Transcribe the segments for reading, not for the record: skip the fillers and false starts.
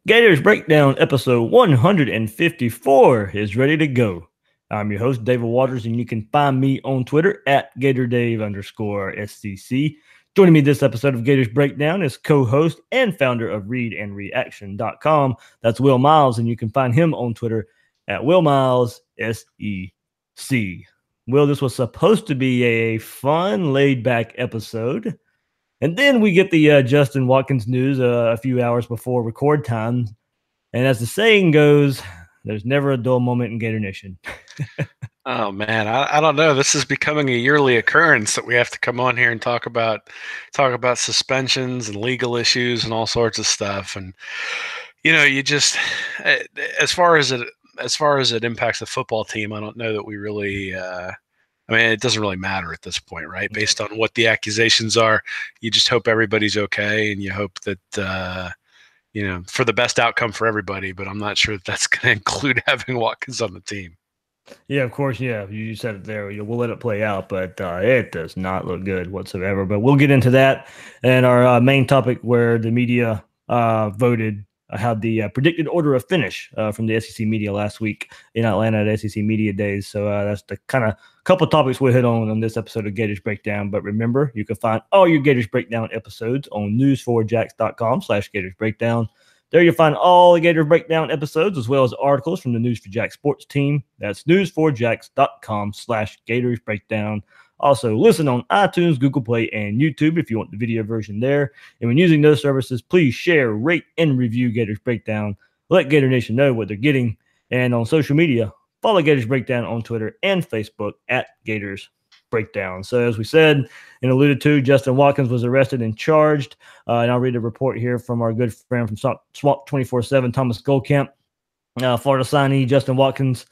Gators Breakdown episode 154 is ready to go. I'm your host, David Waters, and you can find me on Twitter at GatorDave_SCC. Joining me this episode of Gators Breakdown is co-host and founder of readandreaction.com. That's Will Miles, and you can find him on Twitter at WillMilesSEC. Will, this was supposed to be a fun, laid-back episode. And then we get the Justin Watkins news a few hours before record time. And as the saying goes, there's never a dull moment in Gator Nation. Oh man, I don't know. This is becoming a yearly occurrence that we have to come on here and talk about suspensions and legal issues and all sorts of stuff. And you just as far as it impacts the football team, I don't know that we really. I mean, it doesn't really matter at this point, right? Based on what the accusations are, you just hope everybody's okay, and you hope that for the best outcome for everybody. But I'm not sure that that's going to include having Watkins on the team. Yeah, of course. Yeah, you said it there. We'll let it play out, but it does not look good whatsoever. But we'll get into that and our main topic, where the media voted how the predicted order of finish from the SEC media last week in Atlanta at SEC Media Days. So that's the kind of couple topics we'll hit on this episode of Gators Breakdown. But remember, you can find all your Gators Breakdown episodes on news4jax.com/Gators Breakdown. There you'll find all the Gators Breakdown episodes, as well as articles from the News for Jax sports team. That's news4jax.com/Gators Breakdown. Also, listen on iTunes, Google Play, and YouTube if you want the video version there. And when using those services, please share, rate, and review Gators Breakdown. Let Gator Nation know what they're getting. And on social media, follow Gators Breakdown on Twitter and Facebook at Gators Breakdown. So as we said and alluded to, Justin Watkins was arrested and charged. And I'll read a report here from our good friend from Swamp 24/7, Thomas Goldkamp. Florida signee Justin Watkins,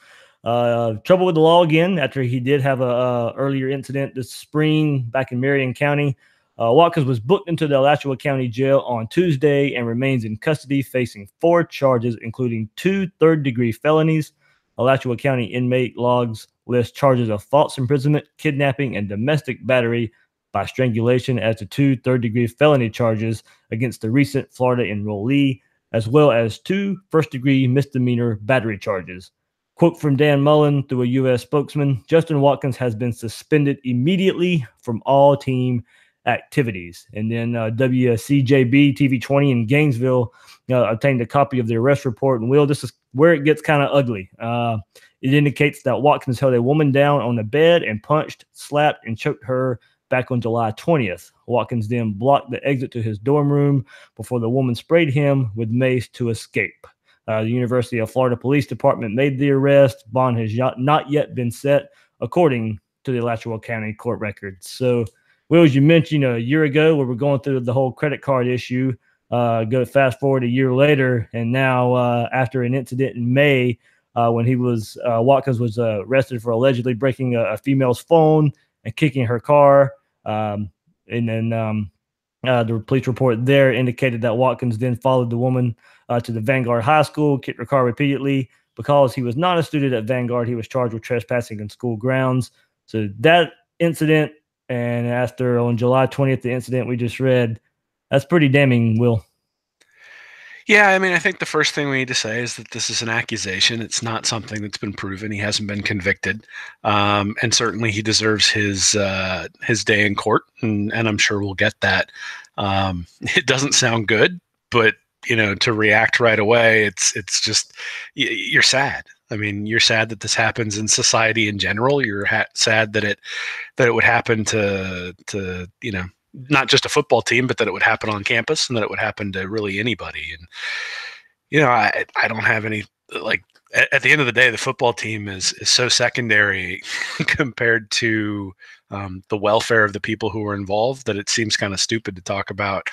trouble with the law again after he did have a earlier incident this spring back in Marion County. Watkins was booked into the Alachua County Jail on Tuesday and remains in custody, facing 4 charges, including 2 third-degree felonies. Alachua County inmate logs list charges of false imprisonment, kidnapping, and domestic battery by strangulation as the 2 third-degree felony charges against the recent Florida enrollee, as well as 2 first-degree misdemeanor battery charges. Quote from Dan Mullen through a U.S. spokesman: Justin Watkins has been suspended immediately from all team activities. And then WCJB TV 20 in Gainesville obtained a copy of the arrest report. And Will, this is where it gets kind of ugly. It indicates that Watkins held a woman down on the bed and punched, slapped, and choked her back on July 20th. Watkins then blocked the exit to his dorm room before the woman sprayed him with mace to escape. The University of Florida Police Department made the arrest. Bond has not yet been set, according to the Alachua County court records. So, Will, as you mentioned, a year ago, we were going through the whole credit card issue. Go fast forward a year later, and now after an incident in May, when Watkins was arrested for allegedly breaking a female's phone and kicking her car, and then the police report there indicated that Watkins then followed the woman to the Vanguard High School, kicked her car repeatedly. Because he was not a student at Vanguard, he was charged with trespassing in school grounds. So that incident, and after on July 20th, the incident we just read, that's pretty damning, Will. Yeah, I mean, I think the first thing we need to say is that this is an accusation. It's not something that's been proven. He hasn't been convicted, and certainly he deserves his day in court, and I'm sure we'll get that. It doesn't sound good, but to react right away, it's just you're sad. I mean, you're sad that this happens in society in general. You're sad that it would happen to not just a football team, but that it would happen on campus and that it would happen to really anybody. And, I don't have any, at the end of the day, the football team is so secondary compared to the welfare of the people who are involved that it seems kind of stupid to talk about,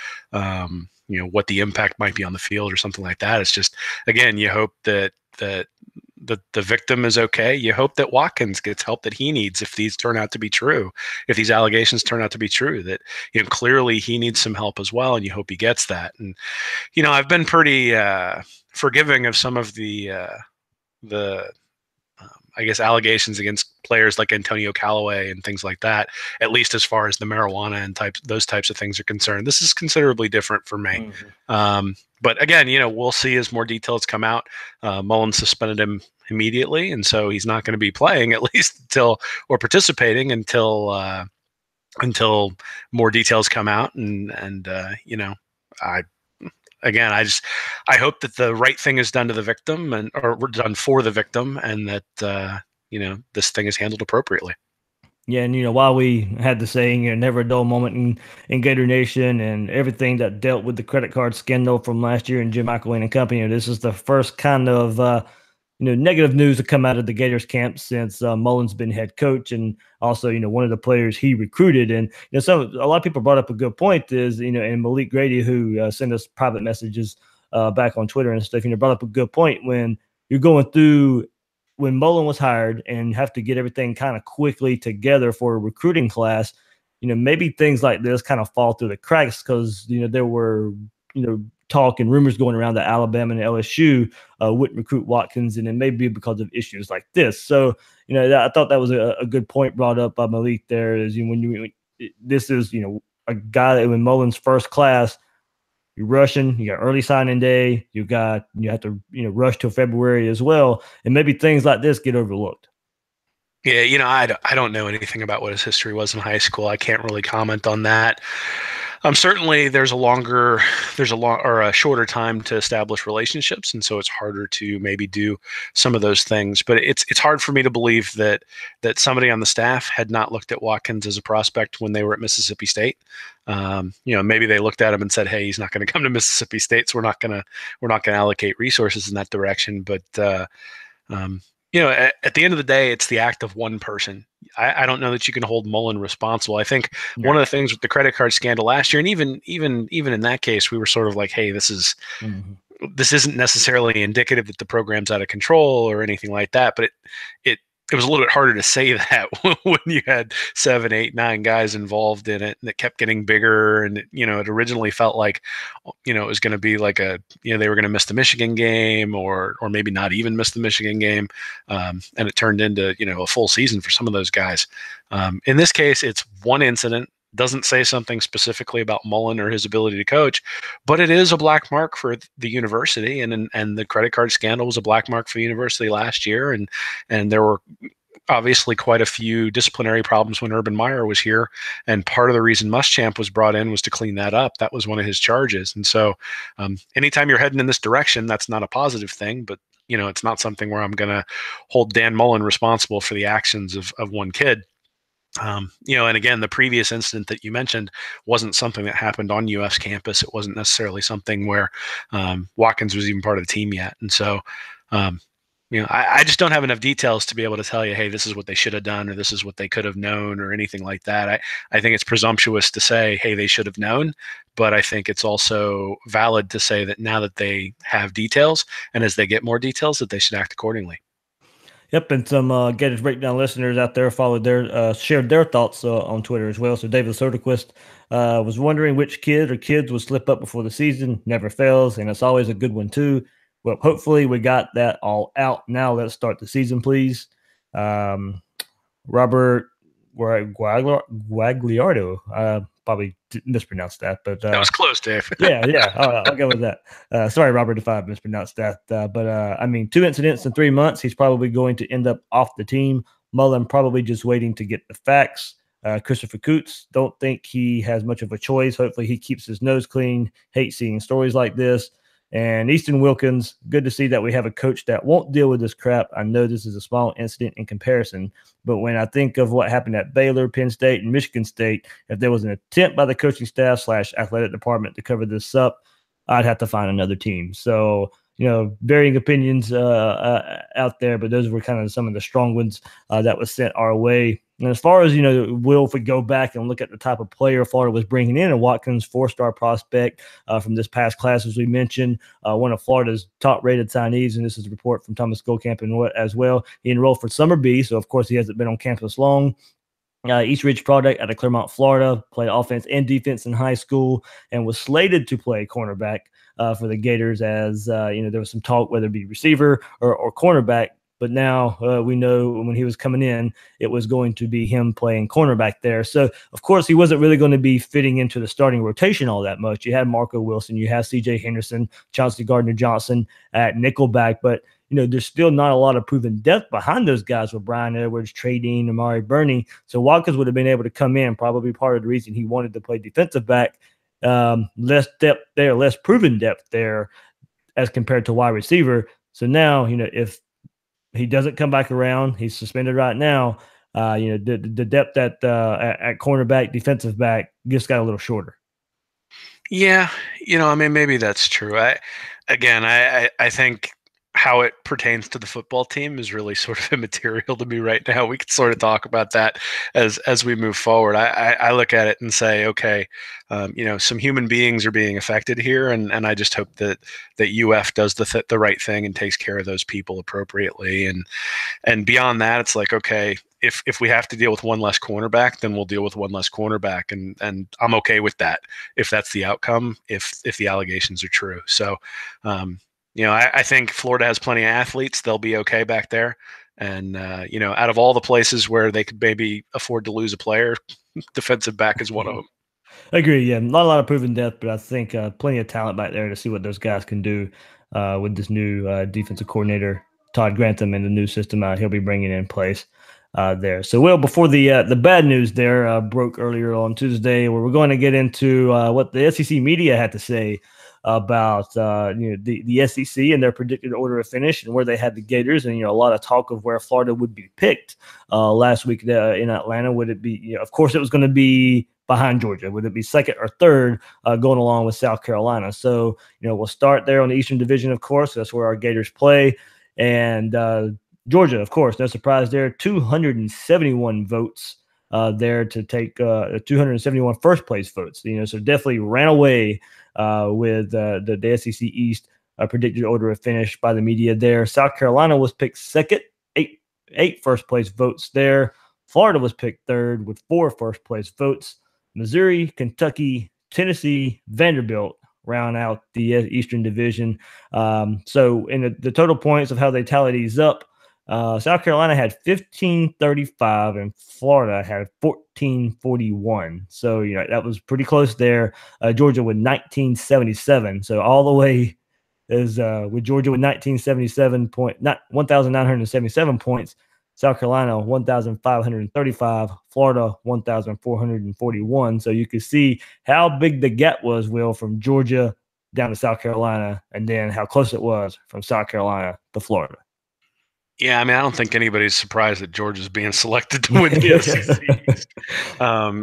what the impact might be on the field or something like that. It's just, again, you hope that the victim is okay. You hope that Watkins gets help that he needs if these turn out to be true, if these allegations turn out to be true, that clearly he needs some help as well, and you hope he gets that. And I've been pretty forgiving of some of the I guess, allegations against players like Antonio Callaway and things like that, at least as far as the marijuana and those types of things are concerned. This is considerably different for me. But again, we'll see as more details come out. Mullen suspended him immediately, and so he's not going to be playing at least or participating until more details come out. And I again, I hope that the right thing is done to the victim or done for the victim, and that this thing is handled appropriately. Yeah, and while we had the saying, never a dull moment in Gator Nation, and everything that dealt with the credit card scandal from last year and Jim McElwain and company, this is the first kind of negative news to come out of the Gators camp since Mullen's been head coach, and also one of the players he recruited. And a lot of people brought up a good point is and Malik Grady, who sent us private messages back on Twitter and stuff, brought up a good point when you're going through. When Mullen was hired and have to get everything kind of quickly together for a recruiting class, maybe things like this kind of fall through the cracks because, there were, talk and rumors going around that Alabama and LSU wouldn't recruit Watkins, and it may be because of issues like this. So, I thought that was a good point brought up by Malik there is this is, a guy that in Mullen's first class, you're rushing, you got early signing day, you have to, rush till February as well. And maybe things like this get overlooked. Yeah. I don't know anything about what his history was in high school. I can't really comment on that. Certainly there's a shorter time to establish relationships. And so it's harder to maybe do some of those things, but it's hard for me to believe that somebody on the staff had not looked at Watkins as a prospect when they were at Mississippi State. Maybe they looked at him and said, hey, he's not going to come to Mississippi State, so we're not going to allocate resources in that direction. But, at the end of the day, it's the act of one person. I don't know that you can hold Mullen responsible. I think one of the things with the credit card scandal last year, and even in that case, we were sort of like, hey, this isn't necessarily indicative that the program's out of control or anything like that. But it was a little bit harder to say that when you had 7, 8, 9 guys involved in it, and it kept getting bigger. And it originally felt like, it was going to be like they were going to miss the Michigan game, or maybe not even miss the Michigan game, and it turned into a full season for some of those guys. In this case, it's one incident. Doesn't say something specifically about Mullen or his ability to coach, but it is a black mark for the university, and the credit card scandal was a black mark for the university last year, and there were obviously quite a few disciplinary problems when Urban Meyer was here, and part of the reason Muschamp was brought in was to clean that up. That was one of his charges, and so anytime you're heading in this direction, that's not a positive thing, but it's not something where I'm going to hold Dan Mullen responsible for the actions of one kid. And again, the previous incident that you mentioned wasn't something that happened on UF's campus. It wasn't necessarily something where Watkins was even part of the team yet. And so, I just don't have enough details to be able to tell you, hey, this is what they should have done, or this is what they could have known, or anything like that. I think it's presumptuous to say, hey, they should have known, but I think it's also valid to say that now that they have details, and as they get more details, that they should act accordingly. Yep, and some Gators Breakdown listeners out there shared their thoughts on Twitter as well. So David Soderquist was wondering which kid or kids would slip up before the season. Never fails, and it's always a good one too. Well, hopefully we got that all out. Now let's start the season, please. Robert Guagliardo, probably mispronounced that, but that was close, Dave. yeah. I'll go with that. Sorry, Robert, if I mispronounced that. But 2 incidents in 3 months. He's probably going to end up off the team. Mullen probably just waiting to get the facts. Christopher Coots, don't think he has much of a choice. Hopefully he keeps his nose clean. Hate seeing stories like this. And Easton Wilkins, good to see that we have a coach that won't deal with this crap. I know this is a small incident in comparison, but when I think of what happened at Baylor, Penn State, and Michigan State, if there was an attempt by the coaching staff / athletic department to cover this up, I'd have to find another team. So, varying opinions out there, but those were kind of some of the strong ones that was sent our way. And as far as, if we go back and look at the type of player Florida was bringing in, and Watkins, 4-star prospect from this past class, as we mentioned, one of Florida's top-rated signees, and this is a report from Thomas Goldkamp as well. He enrolled for Summer B, so of course he hasn't been on campus long. East Ridge product out of Claremont, Florida, played offense and defense in high school, and was slated to play cornerback for the Gators as, there was some talk whether it be receiver or cornerback. but now we know when he was coming in, it was going to be him playing cornerback there. So, of course, he wasn't really going to be fitting into the starting rotation all that much. You had Marco Wilson, you have C.J. Henderson, Chauncey Gardner-Johnson at nickelback, but there's still not a lot of proven depth behind those guys with Brian Edwards, Trey Dean, Amari Burney. So Watkins would have been able to come in, probably part of the reason he wanted to play defensive back. Less depth there, less proven depth there as compared to wide receiver. So now, if he doesn't come back around, he's suspended right now. The depth at cornerback, defensive back just got a little shorter. Yeah, I mean, maybe that's true. I think how it pertains to the football team is really sort of immaterial to me right now. We could sort of talk about that as we move forward. I look at it and say, okay, some human beings are being affected here, and I just hope that UF does the right thing and takes care of those people appropriately. And beyond that, it's like, okay, if we have to deal with one less cornerback, then we'll deal with one less cornerback, and I'm okay with that if that's the outcome, if the allegations are true. So. I think Florida has plenty of athletes. They'll be okay back there. And, out of all the places where they could maybe afford to lose a player, defensive back is one of them. I agree. Yeah, not a lot of proven depth, but I think plenty of talent back there to see what those guys can do with this new defensive coordinator, Todd Grantham, and the new system he'll be bringing in place there. So, Will, before the bad news there broke earlier on Tuesday, where we're going to get into what the SEC media had to say about the SEC and their predicted order of finish and where they had the Gators, and a lot of talk of where Florida would be picked last week in Atlanta. Would it be? Of course, it was going to be behind Georgia. Would it be second or third going along with South Carolina? So we'll start there on the Eastern Division. Of course, that's where our Gators play, and Georgia, of course, no surprise there. 271 votes there to take 271 first place votes. So definitely ran away with the SEC East predicted order of finish by the media there. South Carolina was picked second, eight first place votes there. Florida was picked third with 4 first place votes. Missouri, Kentucky, Tennessee, Vanderbilt round out the Eastern Division. So in the total points of how they tally these up, South Carolina had 1535 and Florida had 1441. So, that was pretty close there. Georgia with 1977. So all the way is with Georgia with 1,977 points. South Carolina, 1,535. Florida, 1,441. So you could see how big the gap was, Will, from Georgia down to South Carolina, and then how close it was from South Carolina to Florida. Yeah, I mean, I don't think anybody's surprised that Georgia's being selected to win the SEC.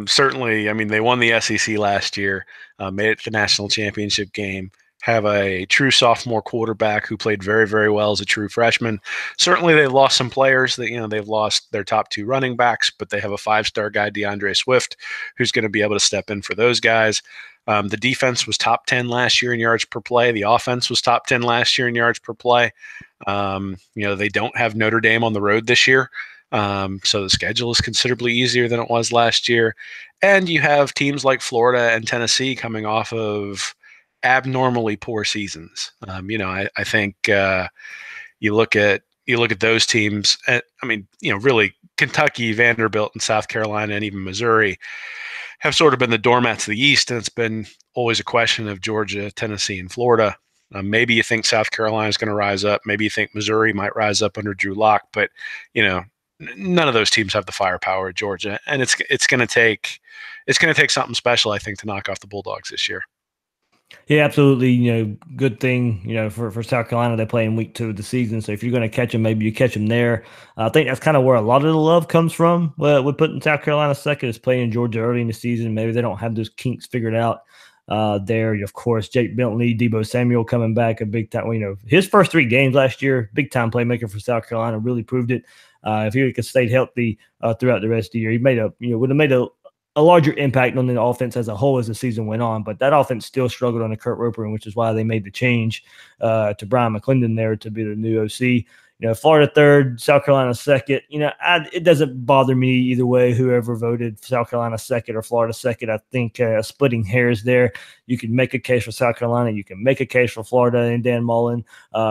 Certainly, I mean, they won the SEC last year, made it to the national championship game, have a true sophomore quarterback who played very, very well as a true freshman. Certainly, they've lost some players. That they've lost their top 2 running backs, but they have a 5-star guy, DeAndre Swift, who's going to be able to step in for those guys. The defense was top 10 last year in yards per play. The offense was top 10 last year in yards per play. They don't have Notre Dame on the road this year. So the schedule is considerably easier than it was last year. And you have teams like Florida and Tennessee coming off of abnormally poor seasons. I think you look at those teams. Really Kentucky, Vanderbilt, and South Carolina, and even Missouri have sort of been the doormats of the East, and it's been always a question of Georgia, Tennessee, and Florida. Maybe you think South Carolina is going to rise up. Maybe you think Missouri might rise up under Drew Lock, but none of those teams have the firepower of Georgia, and it's going to take something special, I think, to knock off the Bulldogs this year. Yeah, absolutely. Good thing, for South Carolina, they play in week 2 of the season. So if you're going to catch them, maybe you catch them there. I think that's kind of where a lot of the love comes from. With putting South Carolina second is playing Georgia early in the season. Maybe they don't have those kinks figured out there. Of course, Jake Bentley, Debo Samuel coming back a big time. His first 3 games last year, big time playmaker for South Carolina, really proved it. If he could stay healthy throughout the rest of the year, he would have made a larger impact on the offense as a whole as the season went on. But that offense still struggled under Kurt Roper, which is why they made the change to Brian McClendon there to be the new OC. Florida third, South Carolina second. It doesn't bother me either way, whoever voted South Carolina second or Florida second. I think splitting hairs there. You can make a case for South Carolina. You can make a case for Florida and Dan Mullen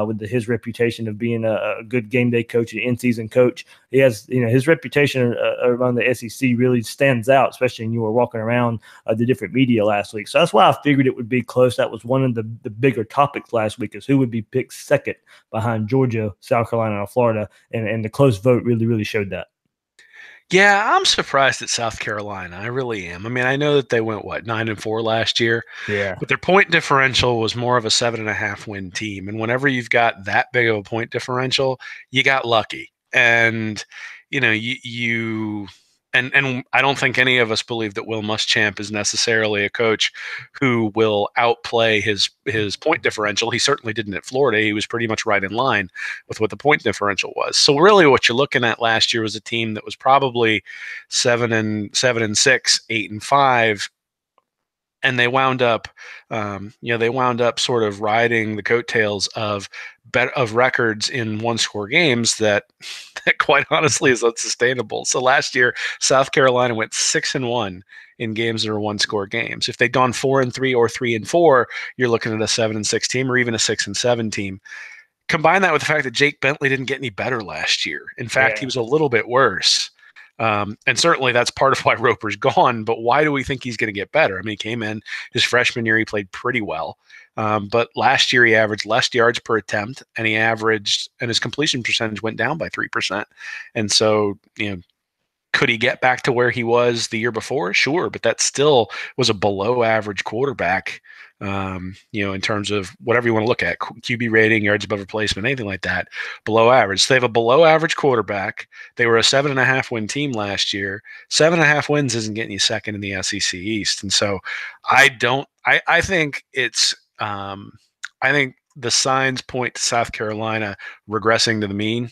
with his reputation of being a good game day coach, an in-season coach. He has, his reputation around the SEC really stands out, especially when you were walking around the different media last week. So that's why I figured it would be close. That was one of the bigger topics last week, is who would be picked second behind Georgia, South Carolina, and Florida. And the close vote really showed that. Yeah, I'm surprised at South Carolina. I really am. I mean, I know that they went 9-4 last year. Yeah. But their point differential was more of a 7.5 win team. And whenever you've got that big of a point differential, you got lucky. And and I don't think any of us believe that Will Muschamp is necessarily a coach who will outplay his point differential. He certainly didn't at Florida. He was pretty much right in line with what the point differential was. So really what you're looking at last year was a team that was probably 7-6, 8-5. And they wound up, sort of riding the coattails of records in one-score games that quite honestly is unsustainable. So last year, South Carolina went 6-1 in games that are one-score games. If they'd gone 4-3 or 3-4, you're looking at a 7-6 team, or even a 6-7 team. Combine that with the fact that Jake Bentley didn't get any better last year. In fact, He was a little bit worse. And certainly that's part of why Roper's gone, but why do we think he's going to get better? I mean, he came in his freshman year, he played pretty well. But last year he averaged less yards per attempt, and his completion percentage went down by 3%. And so, could he get back to where he was the year before? Sure. But that still was a below average quarterback, in terms of whatever you want to look at, QB rating, yards above replacement, anything like that, below average. So they have a below average quarterback. They were a 7.5 win team last year. 7.5 wins isn't getting you second in the SEC East. And so I think the signs point to South Carolina regressing to the mean.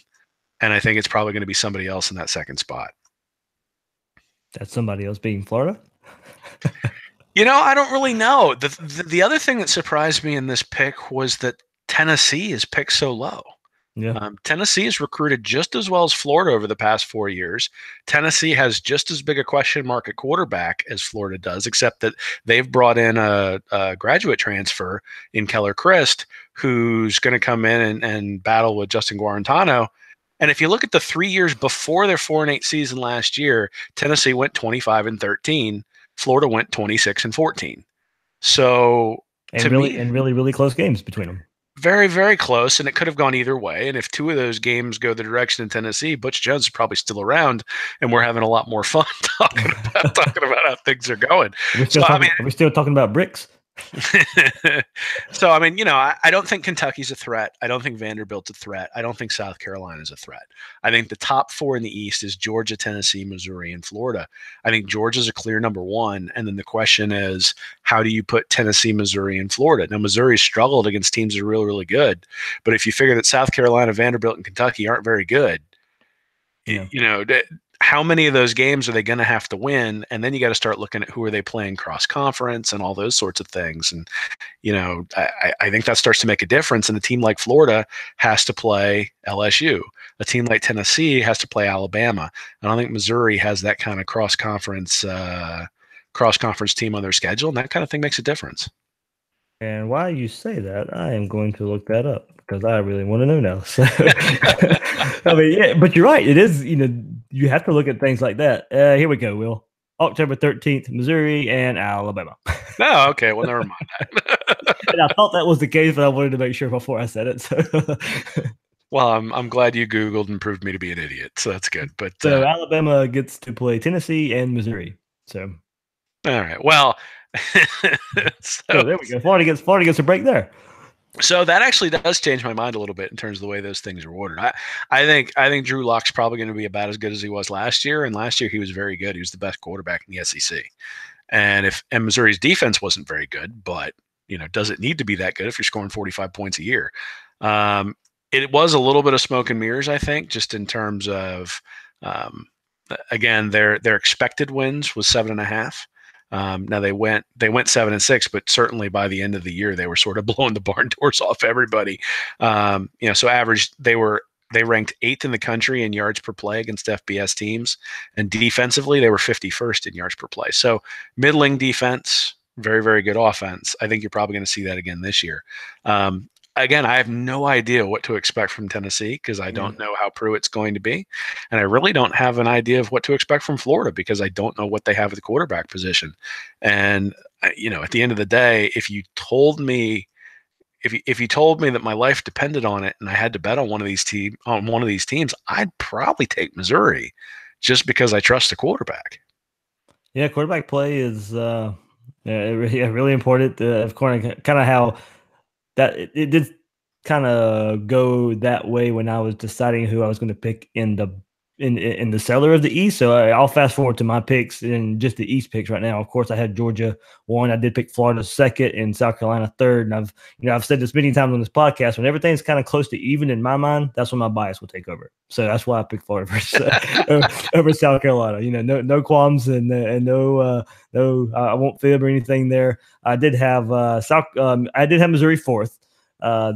And I think it's probably going to be somebody else in that second spot. That's somebody else being Florida? I don't really know. The other thing that surprised me in this pick was that Tennessee is picked so low. Yeah. Tennessee has recruited just as well as Florida over the past 4 years. Tennessee has just as big a question mark at quarterback as Florida does, except that they've brought in a graduate transfer in Keller Christ, who's going to come in and battle with Justin Guarantano. And if you look at the 3 years before their 4-8 season last year, Tennessee went 25-13. Florida went 26-14. So really close games between them. Very, very close, and it could have gone either way. And if two of those games go the direction in Tennessee, Butch Jones is probably still around, and we're having a lot more fun talking about how things are going. Are we still talking about bricks? So, I don't think Kentucky's a threat. I don't think Vanderbilt's a threat. I don't think South Carolina's a threat. I think the top four in the East is Georgia, Tennessee, Missouri, and Florida. I think Georgia's a clear number one. And then the question is, how do you put Tennessee, Missouri, and Florida? Now, Missouri struggled against teams that are really, really good. But if you figure that South Carolina, Vanderbilt, and Kentucky aren't very good, how many of those games are they going to have to win? And then you got to start looking at who are they playing cross conference and all those sorts of things. And, I think that starts to make a difference. And a team like Florida has to play LSU. A team like Tennessee has to play Alabama. I don't think Missouri has that kind of cross conference team on their schedule. And that kind of thing makes a difference. And while you say that, I am going to look that up because I really want to know now. So, but you're right. It is, you have to look at things like that. Here we go, Will. October 13th, Missouri and Alabama. Oh, okay. Well, never mind that. And I thought that was the case, but I wanted to make sure before I said it. So. Well, I'm glad you Googled and proved me to be an idiot. So that's good. But so Alabama gets to play Tennessee and Missouri. So. All right. Well, so there we go. Florida gets a break there. So that actually does change my mind a little bit in terms of the way those things are ordered. I think Drew Lock's probably going to be about as good as he was last year, and last year he was very good. He was the best quarterback in the SEC. And Missouri's defense wasn't very good, but does it need to be that good if you're scoring 45 points a year? It was a little bit of smoke and mirrors, I think, just in terms of again their expected wins was 7.5. Now they went 7-6, but certainly by the end of the year they were sort of blowing the barn doors off everybody. So average they were They ranked 8th in the country in yards per play against FBS teams, and defensively they were 51st in yards per play. So middling defense, very, very good offense. I think you're probably going to see that again this year. Again, I have no idea what to expect from Tennessee because I don't know how Pruitt's going to be. And I really don't have an idea of what to expect from Florida because I don't know what they have at the quarterback position. And, at the end of the day, if you told me that my life depended on it and I had to bet on one of these teams, I'd probably take Missouri just because I trust the quarterback. Yeah, quarterback play is really important. Of course, kind of how that it did kind of go that way when I was deciding who I was going to pick in the cellar of the East. So I'll fast forward to my picks in just the East picks right now. Of course, I had Georgia 1. I did pick Florida 2nd and South Carolina 3rd. And I've said this many times on this podcast. When everything's kind of close to even in my mind, that's when my bias will take over. So that's why I picked Florida over South Carolina. No qualms and no I won't fib or anything there. I did have Missouri 4th.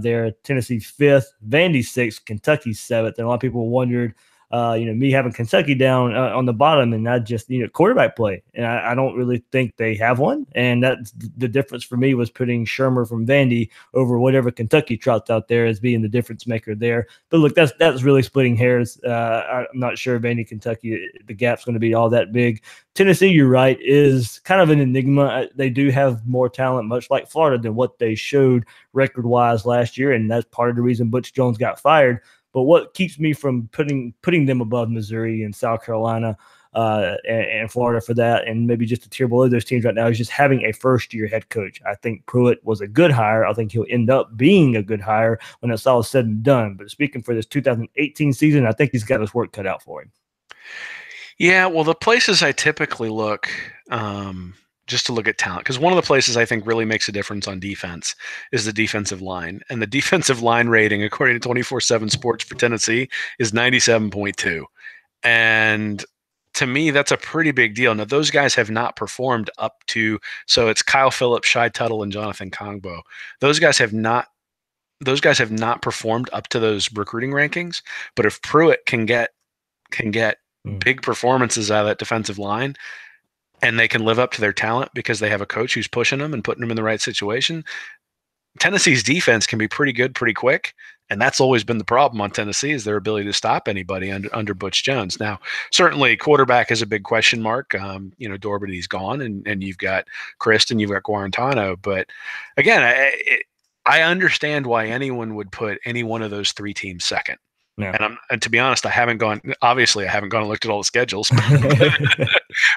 There, Tennessee 5th, Vandy 6th, Kentucky 7th. And a lot of people wondered, me having Kentucky down on the bottom, and not just quarterback play, and I don't really think they have one, and that's the difference for me was putting Shermer from Vandy over whatever Kentucky trots out there as being the difference maker there. But look, that's really splitting hairs. I'm not sure Vandy, Kentucky, the gap's going to be all that big. Tennessee, you're right, is kind of an enigma. They do have more talent, much like Florida, than what they showed record-wise last year, and that's part of the reason Butch Jones got fired. But what keeps me from putting them above Missouri and South Carolina and Florida for that, and maybe just a tier below those teams right now, is just having a first-year head coach. I think Pruitt was a good hire. I think he'll end up being a good hire when it's all said and done. But speaking for this 2018 season, I think he's got his work cut out for him. Yeah, well, the places I typically look just to look at talent, because one of the places I think really makes a difference on defense is the defensive line. And the defensive line rating, according to 24/7 Sports for Tennessee, is 97.2. And to me, that's a pretty big deal. Now, those guys have not performed up to, so it's Kyle Phillips, Shai Tuttle, and Jonathan Kongbo. Those guys have not performed up to those recruiting rankings. But if Pruitt can get big performances out of that defensive line, and they can live up to their talent because they have a coach who's pushing them and putting them in the right situation, Tennessee's defense can be pretty good pretty quick. And that's always been the problem on Tennessee, is their ability to stop anybody under Butch Jones. Now, certainly quarterback is a big question mark. Dorbity's gone, and you've got Christ and you've got Guarantano. But again, I understand why anyone would put any one of those three teams second. Yeah. And to be honest, I haven't gone and looked at all the schedules,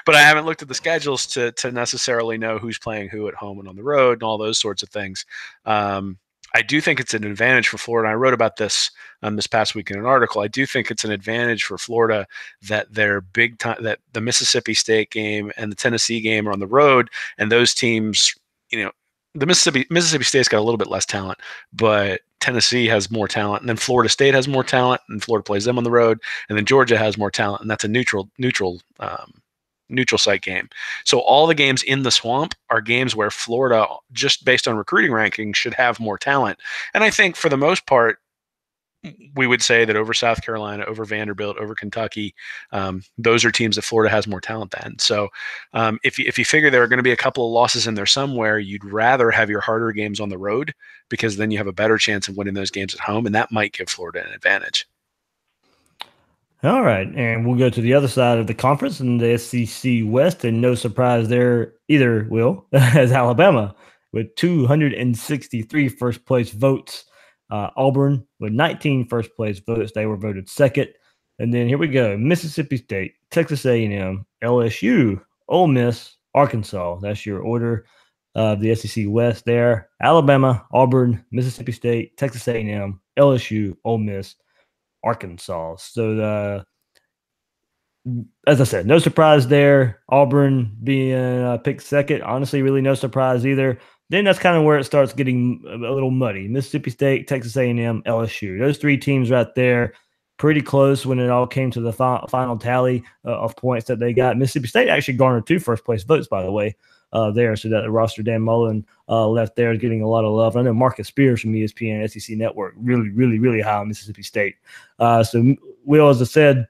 but I haven't looked at the schedules to necessarily know who's playing who at home and on the road and all those sorts of things. I do think it's an advantage for Florida. I wrote about this this past week in an article. I do think it's an advantage for Florida that their big time, that the Mississippi State game and the Tennessee game are on the road, and those teams, the Mississippi State's got a little bit less talent, but Tennessee has more talent, and then Florida State has more talent, and Florida plays them on the road, and then Georgia has more talent, and that's a neutral site game. So all the games in the swamp are games where Florida, just based on recruiting rankings, should have more talent. And I think for the most part, we would say that over South Carolina, over Vanderbilt, over Kentucky, those are teams that Florida has more talent than. So if you figure there are going to be a couple of losses in there somewhere, you'd rather have your harder games on the road, because then you have a better chance of winning those games at home, and that might give Florida an advantage. All right, and we'll go to the other side of the conference in the SEC West, and no surprise there either, Will, as Alabama with 263 first-place votes. Auburn with 19 first-place votes. They were voted second. And then here we go. Mississippi State, Texas A&M, LSU, Ole Miss, Arkansas. That's your order of the SEC West there. Alabama, Auburn, Mississippi State, Texas A&M, LSU, Ole Miss, Arkansas. So, as I said, no surprise there. Auburn being picked second. Honestly, really no surprise either. Then that's kind of where it starts getting a little muddy. Mississippi State, Texas A&M, LSU. Those three teams right there, pretty close when it all came to the final tally of points that they got. Mississippi State actually garnered 2 first-place votes, by the way. there. So that roster Dan Mullen left there is getting a lot of love. I know Marcus Spears from ESPN SEC Network really, really, really high on Mississippi State. So Will, as I said,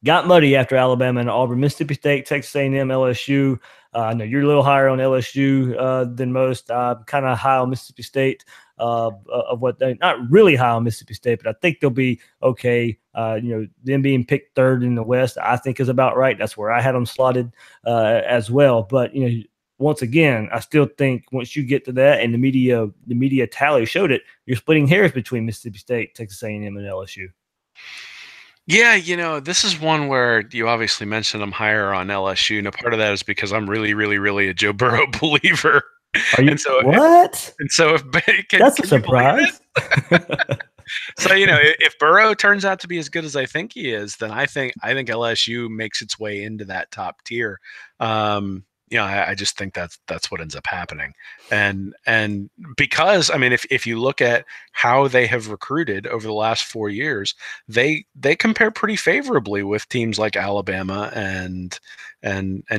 got muddy after Alabama and Auburn, Mississippi State, Texas A&M, LSU. I know you're a little higher on LSU than most. I'm kind of high on Mississippi State. Of what they not really high on Mississippi State, but I think they'll be okay. Them being picked third in the West, I think is about right. That's where I had them slotted as well. But once again, I still think once you get to that, and the media tally showed it, you're splitting hairs between Mississippi State, Texas A&M, and LSU. Yeah, this is one where you obviously mentioned I'm higher on LSU. Now, part of that is because I'm really, really, really a Joe Burrow believer. Are you what? And so if that's a surprise. So if Burrow turns out to be as good as I think he is, then I think LSU makes its way into that top tier. I just think that's what ends up happening. And because if you look at how they have recruited over the last 4 years, they compare pretty favorably with teams like Alabama and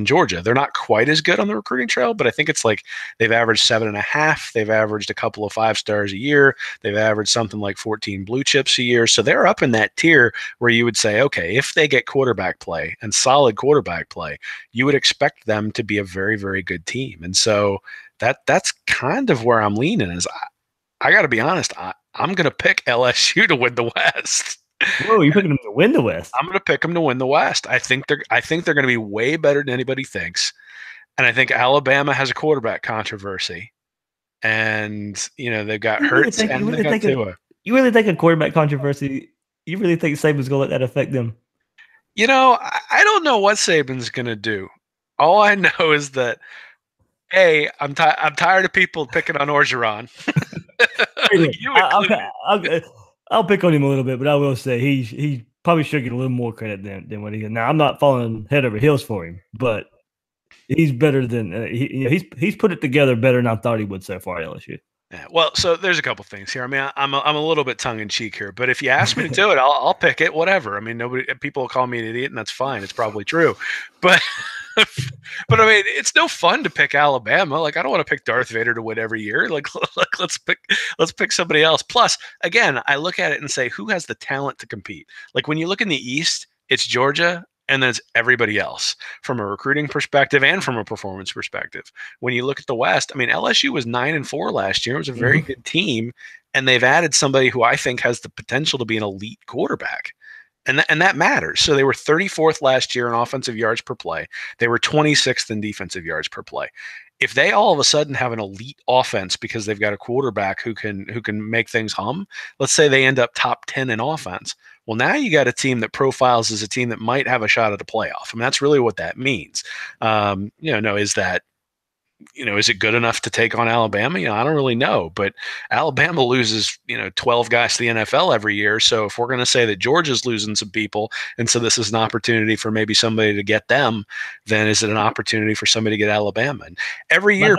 Georgia. They're not quite as good on the recruiting trail, but I think it's like they've averaged 7.5. They've averaged a couple of 5-stars a year. They've averaged something like 14 blue chips a year. So they're up in that tier where you would say, okay, if they get quarterback play and solid quarterback play, you would expect them to be a very, very good team. And so that's kind of where I'm leaning. Is I got to be honest, I'm going to pick LSU to win the West. Whoa, you're picking them to win the West? I'm going to pick them to win the West. I think they're going to be way better than anybody thinks, and I think Alabama has a quarterback controversy, and they've got Hurts and they got Tua. You really think a quarterback controversy? You really think Saban's going to let that affect them? I don't know what Saban's going to do. All I know is that I'm tired of people picking on Orgeron. I'll pick on him a little bit, but I will say he probably should get a little more credit than what he did. Now I'm not falling head over heels for him, but he's better than he's put it together better than I thought he would so far at LSU. Yeah, well, so there's a couple things here. I'm a little bit tongue in cheek here, but if you ask me to do it, I'll pick it. Whatever. People will call me an idiot, and that's fine. It's probably true, but. But it's no fun to pick Alabama. Like, I don't want to pick Darth Vader to win every year. Like let's pick somebody else. Plus, again, I look at it and say, who has the talent to compete? Like, when you look in the East, it's Georgia, and then it's everybody else from a recruiting perspective and from a performance perspective. When you look at the West, LSU was 9-4 last year. It was a very good team, and they've added somebody who I think has the potential to be an elite quarterback. And that matters. So they were 34th last year in offensive yards per play. They were 26th in defensive yards per play. If they all of a sudden have an elite offense because they've got a quarterback who can make things hum, let's say they end up top 10 in offense. Well, now you got a team that profiles as a team that might have a shot at a playoff. That's really what that means. Is it good enough to take on Alabama? I don't really know, but Alabama loses, 12 guys to the NFL every year. So if we're going to say that Georgia's losing some people, and so this is an opportunity for maybe somebody to get them, then is it an opportunity for somebody to get Alabama? And every year,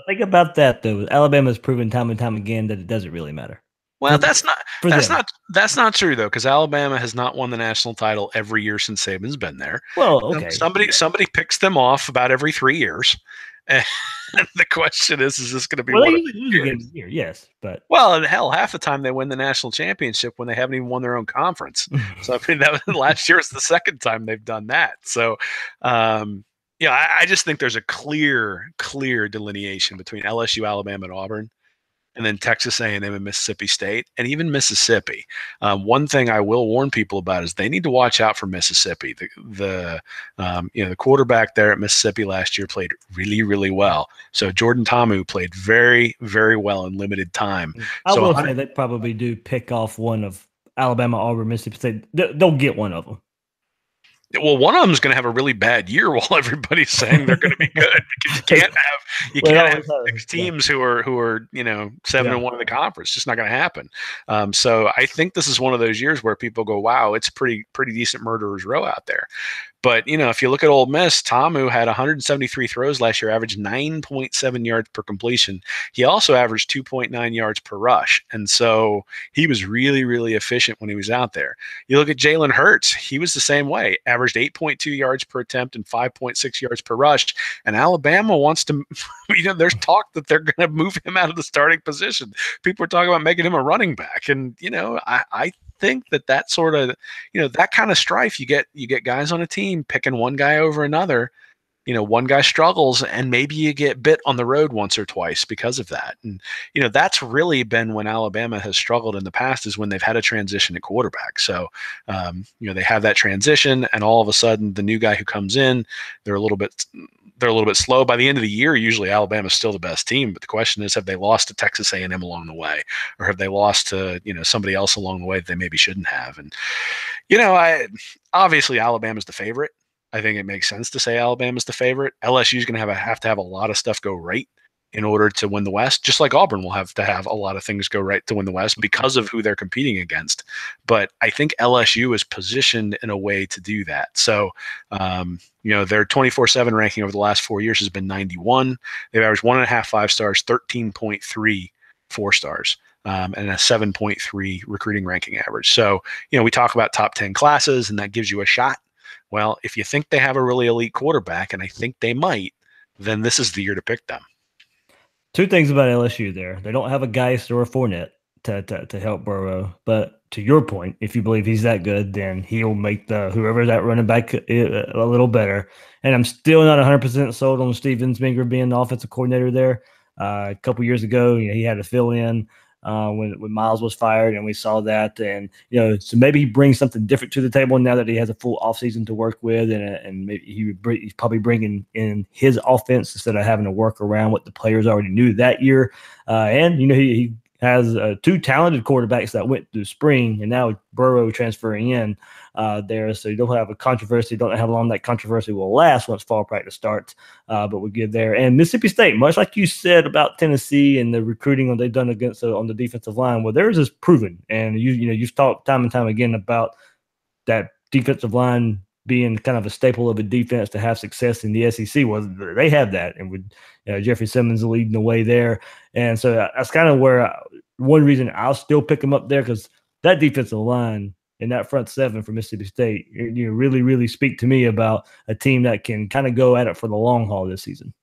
think about that though. Alabama's proven time and time again that it doesn't really matter. Well, that's not true though, because Alabama has not won the national title every year since Saban's been there. Well, okay. Somebody picks them off about every 3 years. And the question is this going to be one of the year? Yes, but hell, half the time they win the national championship when they haven't even won their own conference. So that last year was the second time they've done that. So, I just think there's a clear delineation between LSU, Alabama, and Auburn, and then Texas A&M and Mississippi State, and even Mississippi. One thing I will warn people about is they need to watch out for Mississippi. The quarterback there at Mississippi last year played really, really well. So Jordan Ta'amu played very, very well in limited time. I will say they probably do pick off one of Alabama, Auburn, Mississippi State. They'll get one of them. Well, one of them is going to have a really bad year while everybody's saying they're going to be good, because you can't have 6 teams who are 7-1 in the conference. It's just not going to happen. So I think this is one of those years where people go, "Wow, it's pretty decent murderer's row out there." But, if you look at Ole Miss, Tamu had 173 throws last year, averaged 9.7 yards per completion. He also averaged 2.9 yards per rush. And so he was really, really efficient when he was out there. You look at Jalen Hurts, he was the same way, averaged 8.2 yards per attempt and 5.6 yards per rush. And Alabama wants to, there's talk that they're going to move him out of the starting position. People are talking about making him a running back. And, I think that sort of, that kind of strife, you get guys on a team picking one guy over another. One guy struggles and maybe you get bit on the road once or twice because of that. And, that's really been when Alabama has struggled in the past, is when they've had a transition at quarterback. So, they have that transition and all of a sudden the new guy who comes in, they're a little bit slow. By the end of the year, usually Alabama's still the best team. But the question is, have they lost to Texas A&M along the way? Or have they lost to, somebody else along the way that they maybe shouldn't have? And, obviously Alabama's the favorite. I think it makes sense to say Alabama's the favorite. LSU is going to have to have a lot of stuff go right in order to win the West, just like Auburn will have to have a lot of things go right to win the West because of who they're competing against. But I think LSU is positioned in a way to do that. So, their 24/7 ranking over the last 4 years has been 91. They've averaged 1.5 5-stars, 13.3 4-stars. And a 7.3 recruiting ranking average. So, we talk about top 10 classes, and that gives you a shot. Well, if you think they have a really elite quarterback, and I think they might, then this is the year to pick them. Two things about LSU there. They don't have a Geist or a Fournette to help Burrow. But to your point, if you believe he's that good, then he'll make whoever that running back a little better. And I'm still not 100% sold on Steven Sminger being the offensive coordinator there. A couple years ago, he had to fill in when Miles was fired, and we saw that. And so maybe he brings something different to the table now that he has a full offseason to work with, and maybe he's probably bringing in his offense instead of having to work around what the players already knew that year. And he has two talented quarterbacks that went through spring, and now Burrow transferring in there. So you don't have a controversy. Don't know how long that controversy will last once fall practice starts, but we get there. And Mississippi State, much like you said about Tennessee and the recruiting they've done against on the defensive line, well, theirs is proven. And you've talked time and time again about that defensive line being kind of a staple of a defense to have success in the SEC. Well, they have that, and with Jeffrey Simmons leading the way there. And so that's kind of where one reason I'll still pick them up there, because that defensive line and that front seven for Mississippi State, really, really speak to me about a team that can kind of go at it for the long haul this season.